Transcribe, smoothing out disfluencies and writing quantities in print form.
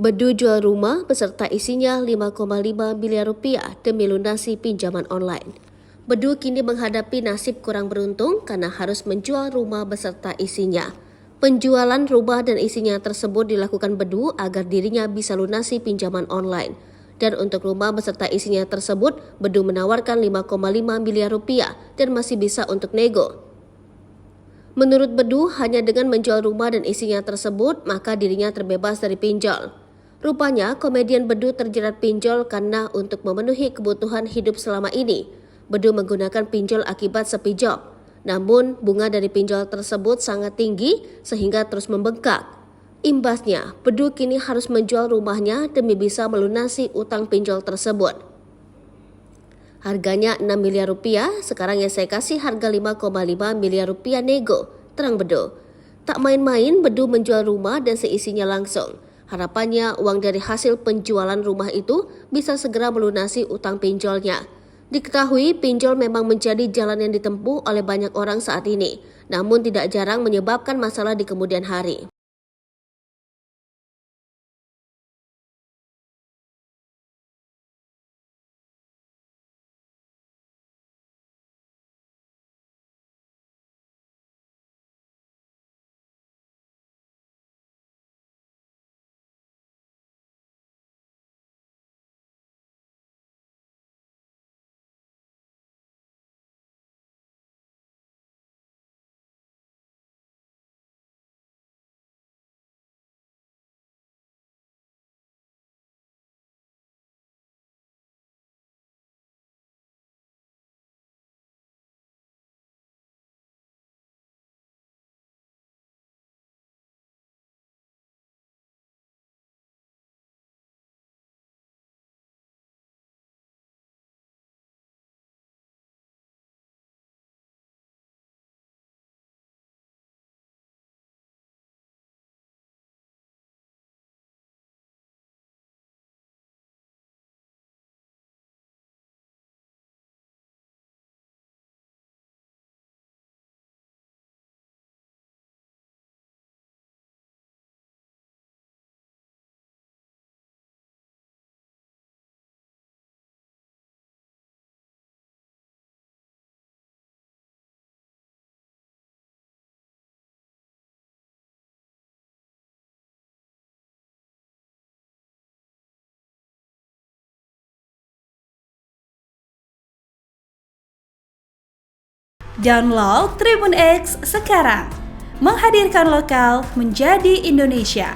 Bedu jual rumah beserta isinya 5,5 miliar rupiah demi lunasi pinjaman online. Bedu kini menghadapi nasib kurang beruntung karena harus menjual rumah beserta isinya. Penjualan rumah dan isinya tersebut dilakukan Bedu agar dirinya bisa lunasi pinjaman online. Dan untuk rumah beserta isinya tersebut, Bedu menawarkan 5,5 miliar rupiah dan masih bisa untuk nego. Menurut Bedu, hanya dengan menjual rumah dan isinya tersebut, maka dirinya terbebas dari pinjol. Rupanya, komedian Bedu terjerat pinjol karena untuk memenuhi kebutuhan hidup selama ini, Bedu menggunakan pinjol akibat sepi job. Namun, bunga dari pinjol tersebut sangat tinggi sehingga terus membengkak. Imbasnya, Bedu kini harus menjual rumahnya demi bisa melunasi utang pinjol tersebut. Harganya 6 miliar rupiah, sekarang yang saya kasih harga 5,5 miliar rupiah nego, terang Bedu. Tak main-main, Bedu menjual rumah dan seisinya langsung. Harapannya uang dari hasil penjualan rumah itu bisa segera melunasi utang pinjolnya. Diketahui pinjol memang menjadi jalan yang ditempuh oleh banyak orang saat ini, namun tidak jarang menyebabkan masalah di kemudian hari. Download Tribun X sekarang, menghadirkan lokal menjadi Indonesia.